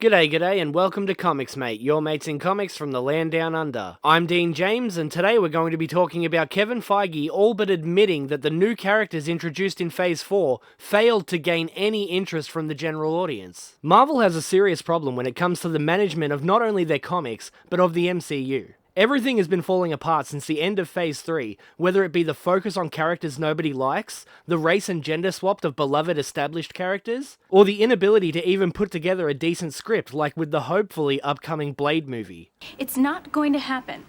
G'day, and welcome to Comics Mate, your mates in comics from the land down under. I'm Dean James, and today we're going to be talking about Kevin Feige all but admitting that the new characters introduced in Phase 4 failed to gain any interest from the general audience. Marvel has a serious problem when it comes to the management of not only their comics, but of the MCU. Everything has been falling apart since the end of Phase 3, whether it be the focus on characters nobody likes, the race and gender swap of beloved established characters, or the inability to even put together a decent script like with the hopefully upcoming Blade movie. It's not going to happen.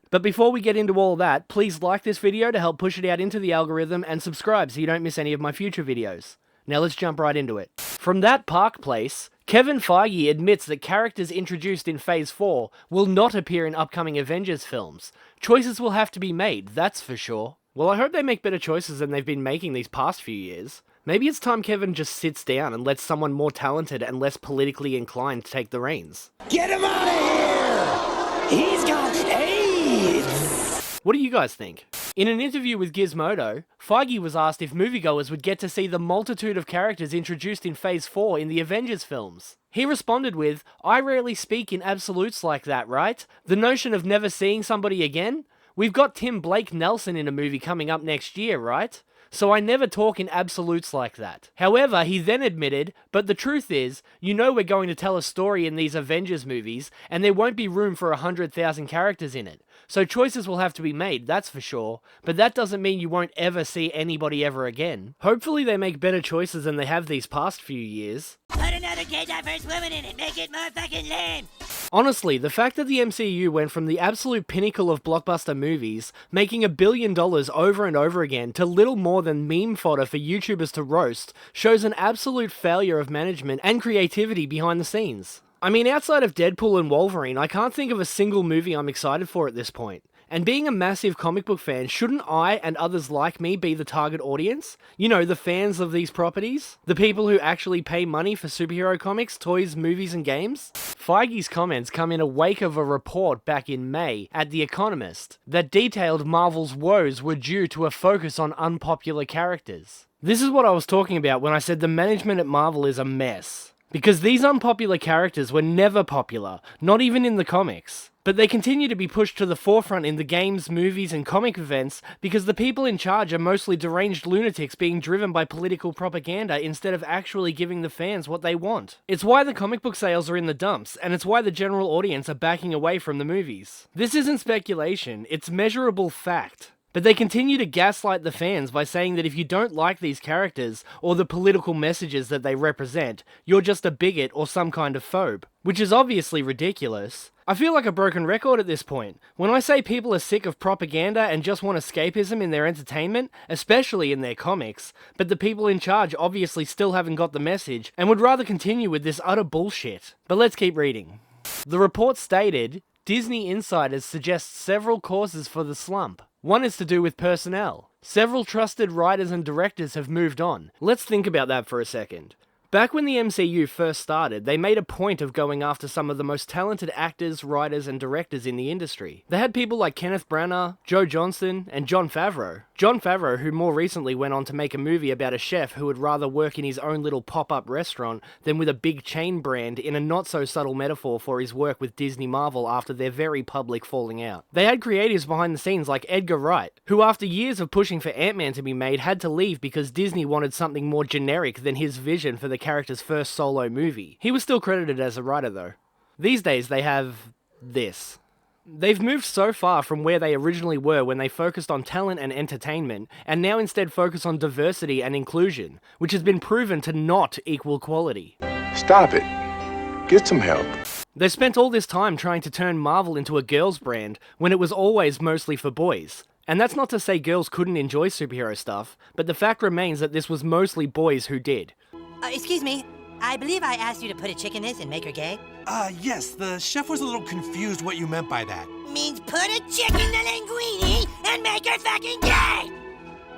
But before we get into all that, please like this video to help push it out into the algorithm and subscribe so you don't miss any of my future videos. Now let's jump right into it. From that park place, Kevin Feige admits that characters introduced in Phase 4 will not appear in upcoming Avengers films. Choices will have to be made, that's for sure. Well, I hope they make better choices than they've been making these past few years. Maybe it's time Kevin just sits down and lets someone more talented and less politically inclined take the reins. Get him out of here! He's got AIDS! What do you guys think? In an interview with Gizmodo, Feige was asked if moviegoers would get to see the multitude of characters introduced in Phase 4 in the Avengers films. He responded with, "I rarely speak in absolutes like that, right? The notion of never seeing somebody again? We've got Tim Blake Nelson in a movie coming up next year, right? So I never talk in absolutes like that." However, he then admitted, "But the truth is, you know we're going to tell a story in these Avengers movies, and there won't be room for 100,000 characters in it. So choices will have to be made, that's for sure, but that doesn't mean you won't ever see anybody ever again." Hopefully they make better choices than they have these past few years. Put another gay diverse woman in it, make it more fucking lame! Honestly, the fact that the MCU went from the absolute pinnacle of blockbuster movies, making $1 billion over and over again, to little more than meme fodder for YouTubers to roast, shows an absolute failure of management and creativity behind the scenes. I mean, outside of Deadpool and Wolverine, I can't think of a single movie I'm excited for at this point. And being a massive comic book fan, shouldn't I and others like me be the target audience? You know, the fans of these properties? The people who actually pay money for superhero comics, toys, movies, and games? Feige's comments come in a wake of a report back in May at The Economist that detailed Marvel's woes were due to a focus on unpopular characters. This is what I was talking about when I said the management at Marvel is a mess. Because these unpopular characters were never popular, not even in the comics. But they continue to be pushed to the forefront in the games, movies, and comic events because the people in charge are mostly deranged lunatics being driven by political propaganda instead of actually giving the fans what they want. It's why the comic book sales are in the dumps, and it's why the general audience are backing away from the movies. This isn't speculation, it's measurable fact. But they continue to gaslight the fans by saying that if you don't like these characters, or the political messages that they represent, you're just a bigot or some kind of phobe. Which is obviously ridiculous. I feel like a broken record at this point. When I say people are sick of propaganda and just want escapism in their entertainment, especially in their comics, but the people in charge obviously still haven't got the message, and would rather continue with this utter bullshit. But let's keep reading. The report stated, Disney insiders suggest several causes for the slump. One is to do with personnel. Several trusted writers and directors have moved on. Let's think about that for a second. Back when the MCU first started, they made a point of going after some of the most talented actors, writers, and directors in the industry. They had people like Kenneth Branagh, Joe Johnston, and Jon Favreau. Jon Favreau, who more recently went on to make a movie about a chef who would rather work in his own little pop-up restaurant than with a big chain brand, in a not-so-subtle metaphor for his work with Disney Marvel after their very public falling out. They had creatives behind the scenes like Edgar Wright, who after years of pushing for Ant-Man to be made had to leave because Disney wanted something more generic than his vision for the character's first solo movie. He was still credited as a writer though. These days they have this. They've moved so far from where they originally were when they focused on talent and entertainment, and now instead focus on diversity and inclusion, which has been proven to not equal quality. Stop it. Get some help. They've spent all this time trying to turn Marvel into a girls' brand when it was always mostly for boys. And that's not to say girls couldn't enjoy superhero stuff, but the fact remains that this was mostly boys who did. Excuse me, I believe I asked you to put a chick in this and make her gay? Yes, the chef was a little confused what you meant by that. Means put a chick in the linguine and make her fucking gay!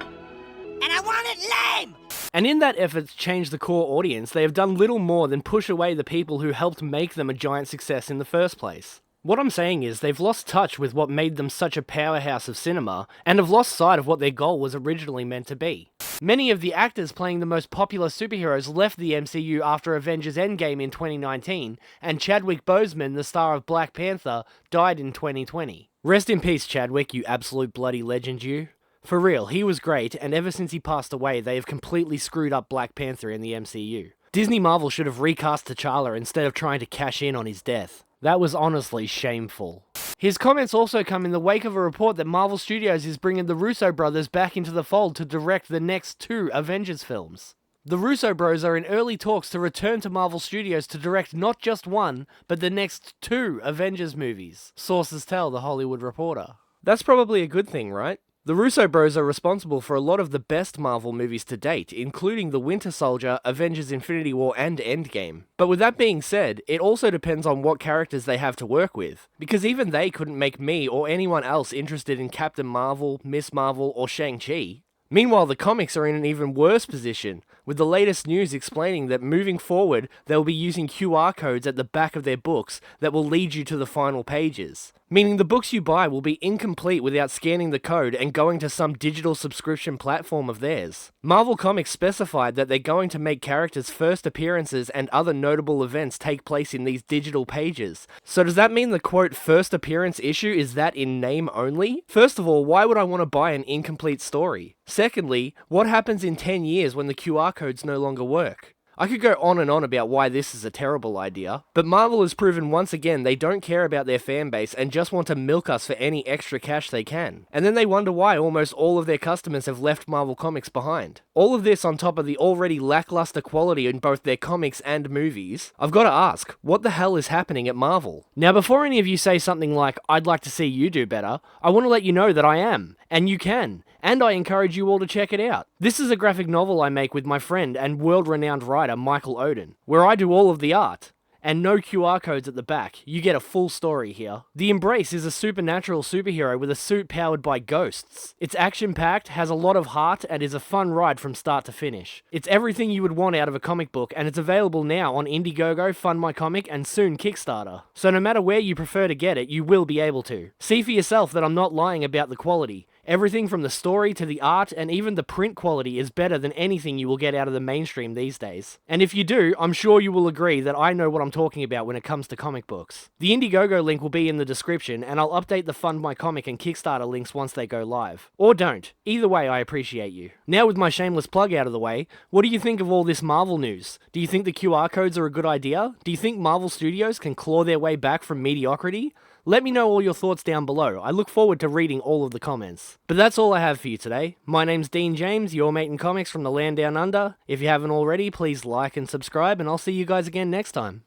And I want it lame! And in that effort to change the core audience, they have done little more than push away the people who helped make them a giant success in the first place. What I'm saying is they've lost touch with what made them such a powerhouse of cinema, and have lost sight of what their goal was originally meant to be. Many of the actors playing the most popular superheroes left the MCU after Avengers Endgame in 2019, and Chadwick Boseman, the star of Black Panther, died in 2020. Rest in peace, Chadwick, you absolute bloody legend, you. For real, he was great, and ever since he passed away, they have completely screwed up Black Panther in the MCU. Disney Marvel should have recast T'Challa instead of trying to cash in on his death. That was honestly shameful. His comments also come in the wake of a report that Marvel Studios is bringing the Russo brothers back into the fold to direct the next 2 Avengers films. The Russo bros are in early talks to return to Marvel Studios to direct not just one, but the next 2 Avengers movies, sources tell The Hollywood Reporter. That's probably a good thing, right? The Russo bros are responsible for a lot of the best Marvel movies to date, including The Winter Soldier, Avengers Infinity War, and Endgame. But with that being said, it also depends on what characters they have to work with, because even they couldn't make me or anyone else interested in Captain Marvel, Miss Marvel, or Shang-Chi. Meanwhile, the comics are in an even worse position, with the latest news explaining that moving forward, they'll be using QR codes at the back of their books that will lead you to the final pages. Meaning the books you buy will be incomplete without scanning the code and going to some digital subscription platform of theirs. Marvel Comics specified that they're going to make characters' first appearances and other notable events take place in these digital pages. So does that mean the quote first appearance issue is that in name only? First of all, why would I want to buy an incomplete story? Secondly, what happens in 10 years when the QR codes no longer work? I could go on and on about why this is a terrible idea, but Marvel has proven once again they don't care about their fan base and just want to milk us for any extra cash they can. And then they wonder why almost all of their customers have left Marvel Comics behind. All of this on top of the already lackluster quality in both their comics and movies. I've got to ask, what the hell is happening at Marvel? Now before any of you say something like, I'd like to see you do better, I want to let you know that I am, and you can. And I encourage you all to check it out. This is a graphic novel I make with my friend and world-renowned writer Michael Oden, where I do all of the art. And no QR codes at the back, you get a full story here. The Embrace is a supernatural superhero with a suit powered by ghosts. It's action-packed, has a lot of heart, and is a fun ride from start to finish. It's everything you would want out of a comic book, and it's available now on Indiegogo, Fund My Comic, and soon Kickstarter. So no matter where you prefer to get it, you will be able to. See for yourself that I'm not lying about the quality. Everything from the story to the art and even the print quality is better than anything you will get out of the mainstream these days. And if you do, I'm sure you will agree that I know what I'm talking about when it comes to comic books. The Indiegogo link will be in the description, and I'll update the Fund My Comic and Kickstarter links once they go live. Or don't. Either way, I appreciate you. Now with my shameless plug out of the way, what do you think of all this Marvel news? Do you think the QR codes are a good idea? Do you think Marvel Studios can claw their way back from mediocrity? Let me know all your thoughts down below. I look forward to reading all of the comments. But that's all I have for you today. My name's Dean James, your mate in comics from the land down under. If you haven't already, please like and subscribe, and I'll see you guys again next time.